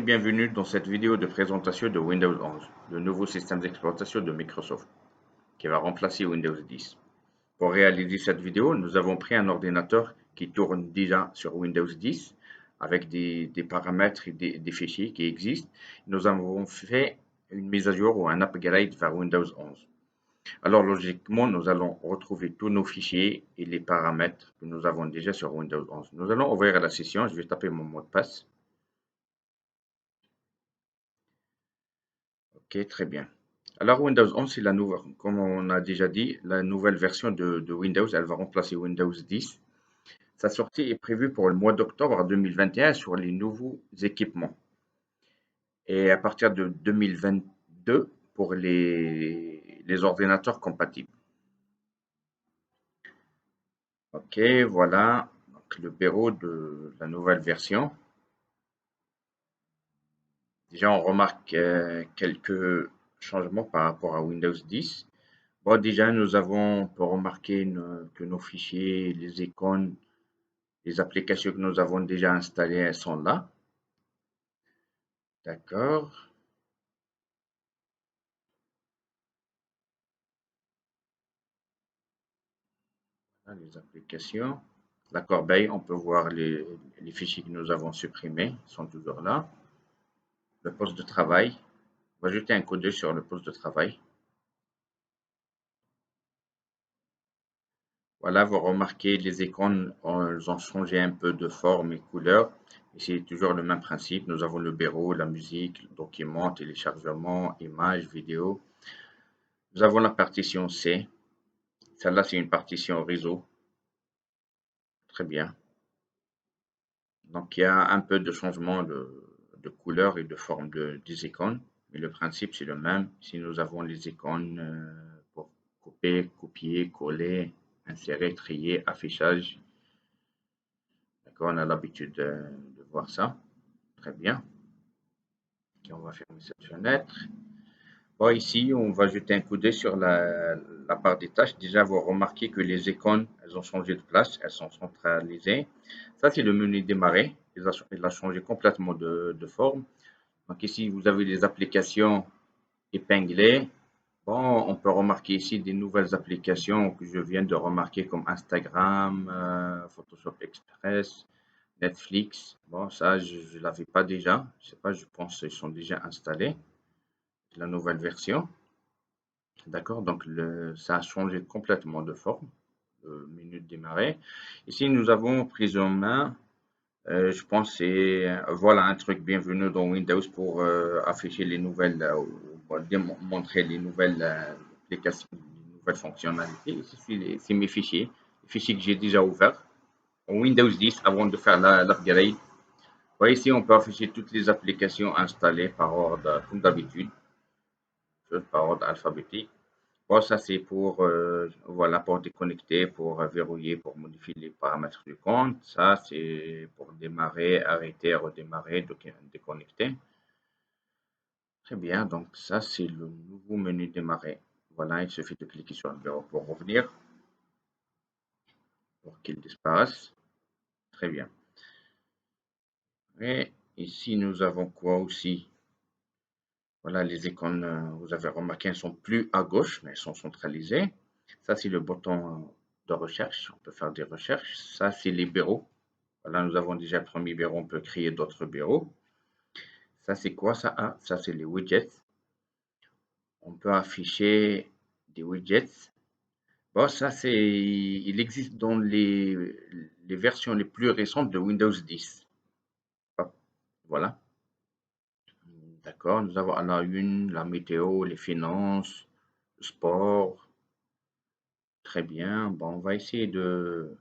Bienvenue dans cette vidéo de présentation de Windows 11, le nouveau système d'exploitation de Microsoft, qui va remplacer Windows 10. Pour réaliser cette vidéo, nous avons pris un ordinateur qui tourne déjà sur Windows 10, avec des paramètres et des fichiers qui existent. Nous avons fait une mise à jour ou un upgrade vers Windows 11. Alors logiquement, nous allons retrouver tous nos fichiers et les paramètres que nous avons déjà sur Windows 11. Nous allons ouvrir la session, je vais taper mon mot de passe. Ok, très bien. Alors Windows 11, c'est la nouvelle, comme on a déjà dit, la nouvelle version de Windows. Elle va remplacer Windows 10. Sa sortie est prévue pour le mois d'octobre 2021 sur les nouveaux équipements. Et à partir de 2022 pour les ordinateurs compatibles. Ok, voilà donc le bureau de la nouvelle version. Déjà, on remarque quelques changements par rapport à Windows 10. Bon, déjà, on peut remarquer que nos fichiers, les icônes, les applications que nous avons déjà installées, elles sont là. D'accord. Voilà, les applications. La corbeille, on peut voir les fichiers que nous avons supprimés, ils sont toujours là. Le poste de travail. On va jeter un coup d'œil sur le poste de travail. Voilà, vous remarquez les icônes, elles ont changé un peu de forme et couleur. Et c'est toujours le même principe. Nous avons le bureau, la musique, le document, téléchargement, images, vidéos. Nous avons la partition C. Celle-là, c'est une partition réseau. Très bien. Donc, il y a un peu de changement de couleur et de forme des icônes. Mais le principe, c'est le même. Si nous avons les icônes pour couper, copier, coller, insérer, trier, affichage. D'accord, on a l'habitude de voir ça. Très bien. Et on va fermer cette fenêtre. Bon, ici, on va jeter un coup d'œil sur la barre des tâches. Déjà, vous remarquez que les icônes, elles ont changé de place, elles sont centralisées. Ça, c'est le menu démarrer. Il a changé complètement de forme. Donc ici, vous avez les applications épinglées. Bon, on peut remarquer ici des nouvelles applications que je viens de remarquer comme Instagram, Photoshop Express, Netflix. Bon, ça, je ne l'avais pas déjà. Je sais pas, je pense qu'ils sont déjà installés. La nouvelle version. D'accord, donc ça a changé complètement de forme. Le menu de démarrer. Ici, nous avons prise en main. Je pense que c'est voilà un truc bienvenu dans Windows pour afficher les nouvelles ou pour montrer les nouvelles applications, les nouvelles fonctionnalités. Ici, c'est mes fichiers, les fichiers que j'ai déjà ouverts en Windows 10 avant de faire l'upgrade. Voyez ici, on peut afficher toutes les applications installées par ordre, comme d'habitude, par ordre alphabétique. Bon, ça c'est pour, voilà, pour déconnecter, pour verrouiller, pour modifier les paramètres du compte. Ça c'est pour démarrer, arrêter, redémarrer, déconnecter. Très bien, donc ça c'est le nouveau menu démarrer. Voilà, il suffit de cliquer sur le verrou pour revenir, pour qu'il disparaisse. Très bien. Et ici nous avons quoi aussi? Voilà, les icônes, vous avez remarqué, elles sont plus à gauche, mais elles sont centralisées. Ça, c'est le bouton de recherche. On peut faire des recherches. Ça, c'est les bureaux. Voilà, nous avons déjà le premier bureau. On peut créer d'autres bureaux. Ça, c'est quoi ça? Ah, ça, c'est les widgets. On peut afficher des widgets. Bon, ça, il existe dans les versions les plus récentes de Windows 10. Hop, voilà. D'accord, nous avons la une, la météo, les finances, le sport. Très bien. Bon, on va essayer de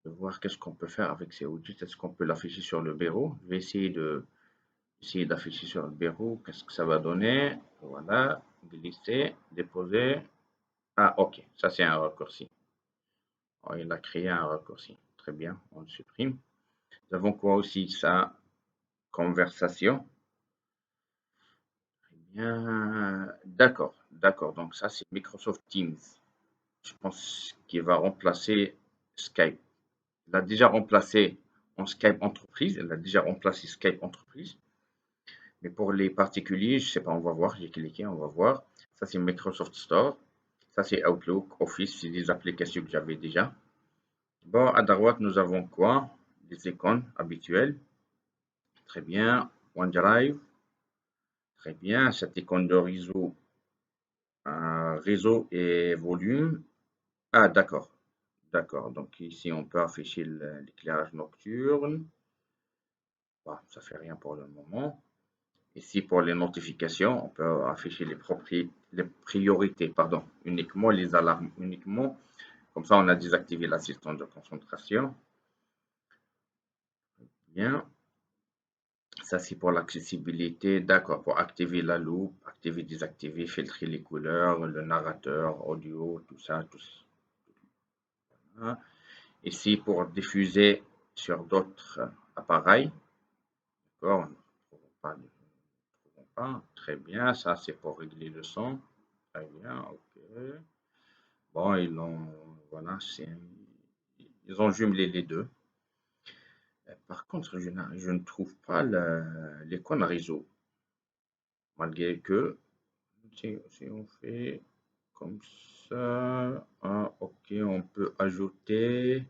voir qu'est-ce qu'on peut faire avec ces widgets. Est-ce qu'on peut l'afficher sur le bureau? Je vais essayer d'afficher sur le bureau. Qu'est-ce que ça va donner? Voilà. Glisser, déposer. Ah, ok. Ça, c'est un raccourci. Oh, il a créé un raccourci. Très bien. On le supprime. Nous avons quoi aussi? Ça, conversation. Très bien. D'accord. D'accord. Donc, ça, c'est Microsoft Teams. Je pense qu'il va remplacer Skype. Il a déjà remplacé en Skype Entreprise. Elle a déjà remplacé Skype Entreprise. Mais pour les particuliers, je sais pas, on va voir, j'ai cliqué, on va voir. Ça, c'est Microsoft Store. Ça, c'est Outlook, Office, c'est des applications que j'avais déjà. Bon, à droite, nous avons quoi? Des icônes habituelles. Très bien. OneDrive. Très bien. Cette icône de réseau, réseau et volume. Ah, d'accord. D'accord. Donc ici, on peut afficher l'éclairage nocturne. Bon, ça fait rien pour le moment. Ici, pour les notifications, on peut afficher les priorités, pardon, uniquement les alarmes, uniquement. Comme ça, on a désactivé l'assistant de concentration. Bien. Ça, c'est pour l'accessibilité. D'accord. Pour activer la loupe, activer, désactiver, filtrer les couleurs, le narrateur, audio, tout ça, tout ça. Ici, pour diffuser sur d'autres appareils. D'accord. On ne trouvons pas. Très bien. Ça, c'est pour régler le son. Très bien. OK. Bon, voilà, ils ont jumelé les deux. Par contre, je ne trouve pas l'icône réseau. Malgré que, si on fait comme ça, ah, ok, on peut ajouter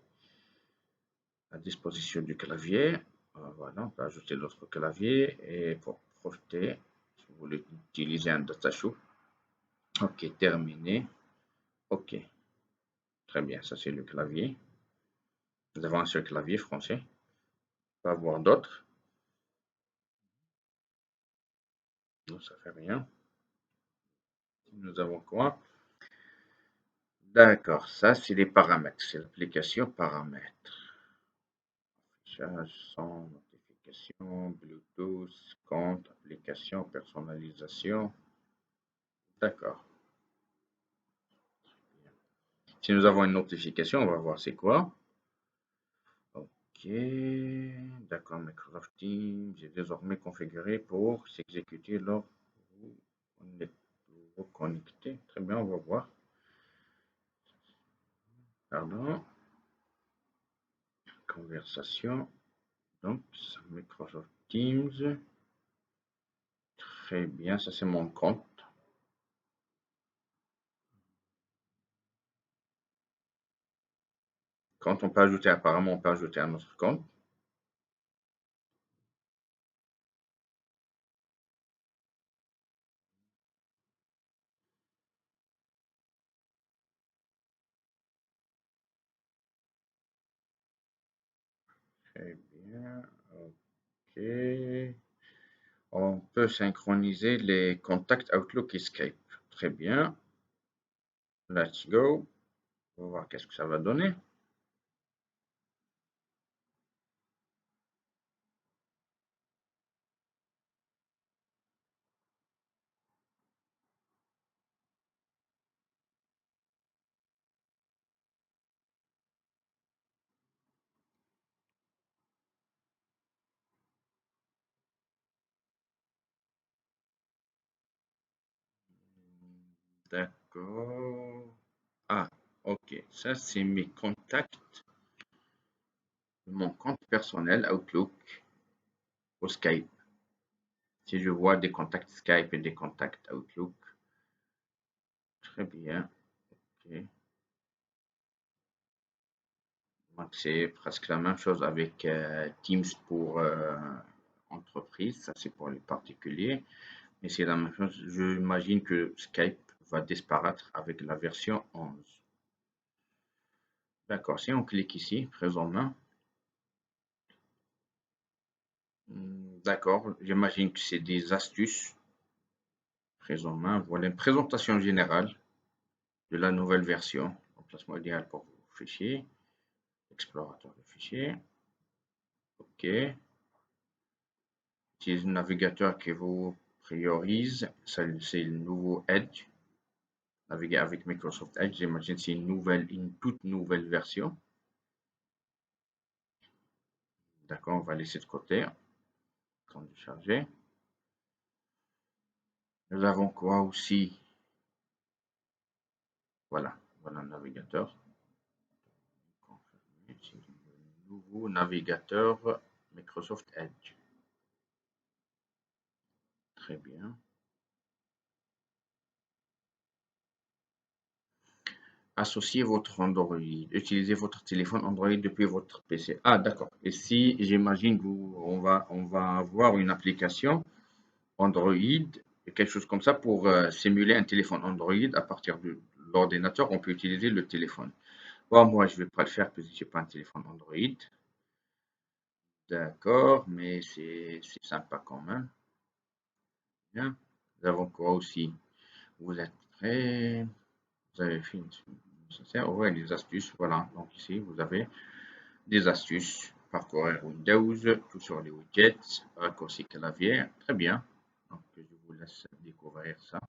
à disposition du clavier. Ah, voilà, on peut ajouter l'autre clavier et pour projeter, si vous voulez utiliser un datashow. Ok, terminé. Ok, très bien, ça c'est le clavier. Nous avons un seul clavier français. On peut avoir d'autres. Non, ça fait rien. Nous avons quoi? D'accord, ça c'est les paramètres, c'est l'application paramètres. Affichage, son, notification, Bluetooth, compte, application, personnalisation. D'accord. Si nous avons une notification, on va voir c'est quoi. Ok, d'accord, Microsoft Teams est désormais configuré pour s'exécuter lors où on est connecté. Très bien, on va voir. Pardon. Conversation. Donc, Microsoft Teams. Très bien, ça c'est mon compte. Quand on peut ajouter, apparemment, on peut ajouter un autre compte. Très bien, ok. On peut synchroniser les contacts Outlook et Skype. Très bien. Let's go. On va voir qu'est-ce que ça va donner. D'accord. Ah, ok. Ça, c'est mes contacts, mon compte personnel Outlook au Skype. Si je vois des contacts Skype et des contacts Outlook, très bien. Ok. Donc, c'est presque la même chose avec Teams pour entreprise. Ça, c'est pour les particuliers. Mais c'est la même chose. J'imagine que Skype va disparaître avec la version 11. D'accord. Si on clique ici, prise en main. D'accord. J'imagine que c'est des astuces prise en main. Voilà une présentation générale de la nouvelle version. Emplacement idéal pour vos fichiers. Explorateur de fichiers. OK. Utilisez le navigateur qui vous priorise. C'est le nouveau Edge. Naviguer avec Microsoft Edge, j'imagine que c'est une toute nouvelle version. D'accord, on va laisser de côté. Temps de charger. Nous avons quoi aussi? Voilà, voilà le navigateur. C'est le nouveau navigateur Microsoft Edge. très bien. Associez votre Android. Utilisez votre téléphone Android depuis votre PC. Ah, d'accord. Et si, j'imagine, on va avoir une application Android, quelque chose comme ça, pour simuler un téléphone Android à partir de l'ordinateur, on peut utiliser le téléphone. Bon, moi, je vais pas le faire parce que j'ai pas un téléphone Android. D'accord, mais c'est sympa quand même. Bien. Nous avons quoi aussi? Vous êtes prêts? Vous avez fait nécessaire. Ouais, les astuces. Voilà. Donc ici, vous avez des astuces. Parcourir Windows, tout sur les widgets, raccourci clavier. Très bien. Donc, je vous laisse découvrir ça.